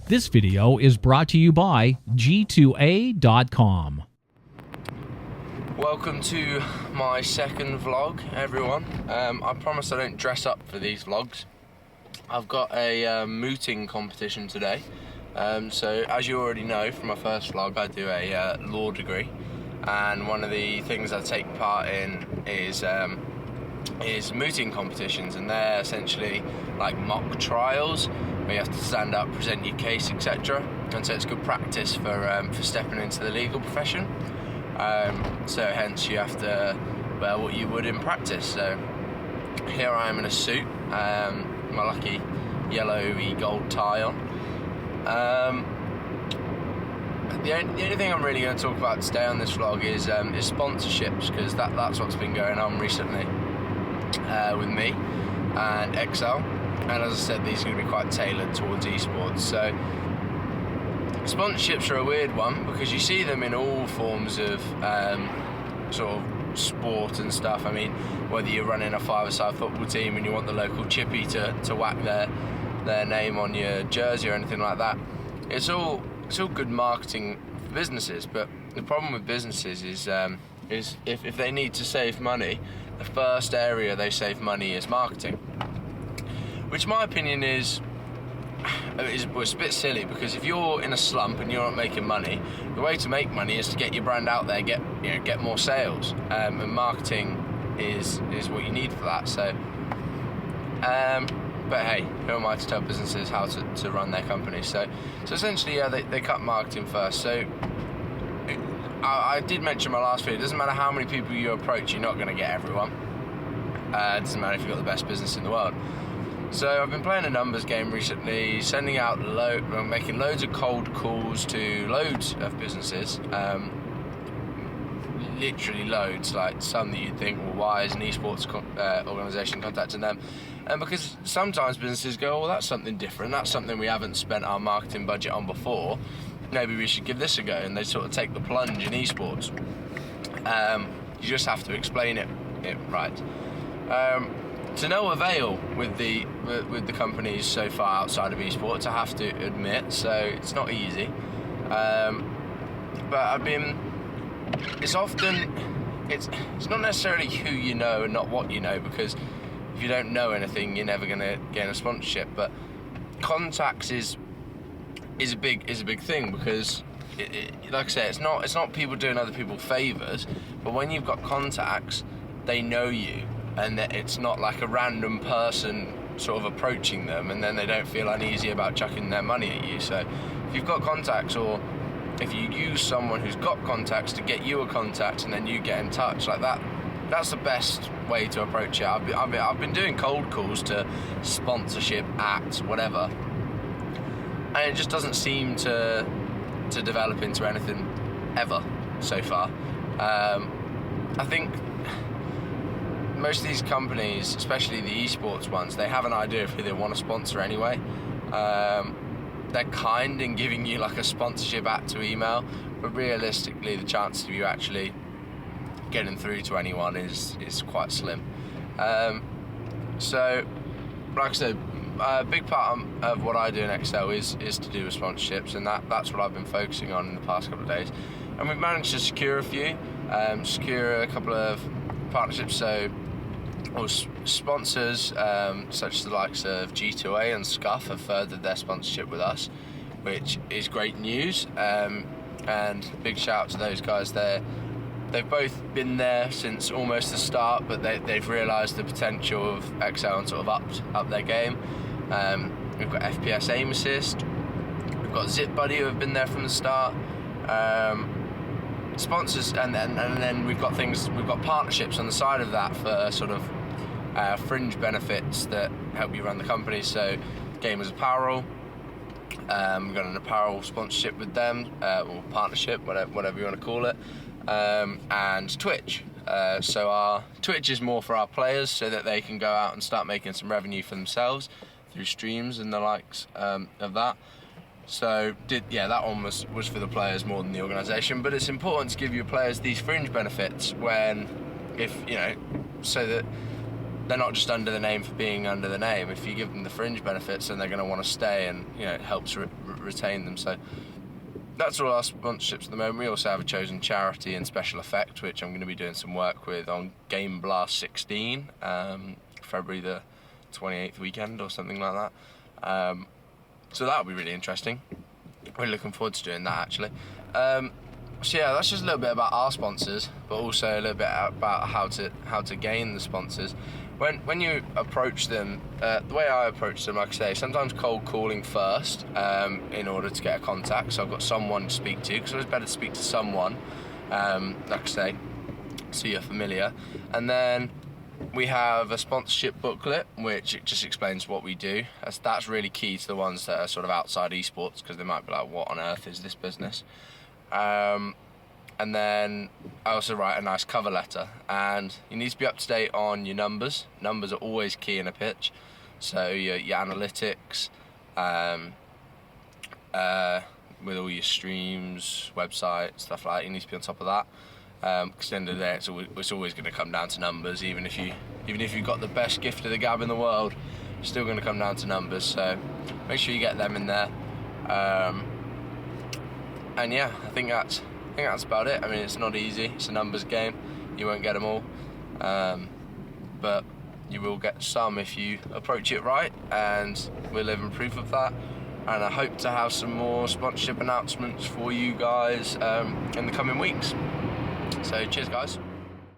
This video is brought to you by G2A.com. Welcome to my second vlog, everyone. I promise I don't dress up for these vlogs. I've got a mooting competition today. So as you already know from my first vlog, I do a law degree, and one of the things I take part in is mooting competitions, and they're essentially like mock trials where you have to stand up, present your case, etc. And so it's good practice for stepping into the legal profession. So hence you have to wear what you would in practice. So here I am in a suit, my lucky yellowy gold tie on. The only thing I'm really going to talk about today on this vlog is sponsorships, because that's what's been going on recently with me and Excel. And as I said, these are going to be quite tailored towards esports. So sponsorships are a weird one because you see them in all forms of sort of sport and stuff. I mean, whether you're running a five-a-side football team and you want the local chippy to whack their name on your jersey or anything like that, it's all good marketing for businesses. But the problem with businesses is if they need to save money, the first area they save money is marketing, which in my opinion is a bit silly, because if you're in a slump and you're not making money, the way to make money is to get your brand out there, get more sales, and marketing is what you need for that. So but hey, who am I to tell businesses how to run their companies? So essentially, yeah, they cut marketing first. So I did mention in my last video, it doesn't matter how many people you approach, you're not going to get everyone. It doesn't matter if you've got the best business in the world. So I've been playing a numbers game recently, sending out making loads of cold calls to loads of businesses, literally loads, like some that you'd think, well, why is an esports organisation contacting them? And because sometimes businesses go, well, that's something different, that's something we haven't spent our marketing budget on before, maybe we should give this a go, and they sort of take the plunge in esports. You just have to explain it right. To no avail with the companies so far outside of esports, I have to admit, so it's not easy. But it's not necessarily who you know and not what you know, because if you don't know anything, you're never going to get a sponsorship. But contacts is a big thing, because like I say, it's not people doing other people favors, but when you've got contacts, they know you. And it's not like a random person sort of approaching them and then they don't feel uneasy about chucking their money at you. So if you've got contacts, or if you use someone who's got contacts to get you a contact and then you get in touch, like that's the best way to approach it. I've been doing cold calls to sponsorship acts, whatever, and it just doesn't seem to develop into anything ever so far. I think most of these companies, especially the esports ones, they have an idea of who they want to sponsor anyway. They're kind in giving you like a sponsorship ad to email, but realistically the chances of you actually getting through to anyone is quite slim. So like I said, a big part of what I do in Excel is to do with sponsorships, and that's what I've been focusing on in the past couple of days. And we've managed to secure a few, secure a couple of partnerships, so sponsors such as the likes of G2A and Scuff have furthered their sponsorship with us, which is great news, and big shout out to those guys. They've both been there since almost the start, but they've realised the potential of Excel and sort of upped their game. We've got FPS Aim Assist, we've got Zip Buddy, who have been there from the start. Sponsors, and then we've got partnerships on the side of that for sort of fringe benefits that help you run the company. So Gamers Apparel, we've got an apparel sponsorship with them, or partnership, whatever you want to call it, and Twitch. So our Twitch is more for our players, so that they can go out and start making some revenue for themselves through streams and the likes of that. So that one was for the players more than the organisation. But it's important to give your players these fringe benefits so that they're not just under the name for being under the name. If you give them the fringe benefits, then they're going to want to stay, and it helps retain them. So that's all our sponsorships at the moment. We also have a chosen charity in Special Effect, which I'm going to be doing some work with on Game Blast 16, February the 28th weekend or something like that. So that'll be really interesting. We're looking forward to doing that, actually. So yeah, that's just a little bit about our sponsors, but also a little bit about how to gain the sponsors. When you approach them, the way I approach them, like I say, sometimes cold calling first in order to get a contact. So I've got someone to speak to, because it's better to speak to someone, like I say, so you're familiar. And then we have a sponsorship booklet, which just explains what we do. That's really key to the ones that are sort of outside esports, because they might be like, what on earth is this business? And then I also write a nice cover letter, and you need to be up to date on your numbers. Numbers are always key in a pitch, so your analytics, with all your streams, website, stuff like that, you need to be on top of that. Because at the end of the day, it's always going to come down to numbers. Even if you've got the best gift of the gab in the world, it's still going to come down to numbers. So make sure you get them in there. And yeah, I think that's about it. I mean, it's not easy. It's a numbers game. You won't get them all, but you will get some if you approach it right. And we're living proof of that. And I hope to have some more sponsorship announcements for you guys in the coming weeks. So cheers, guys.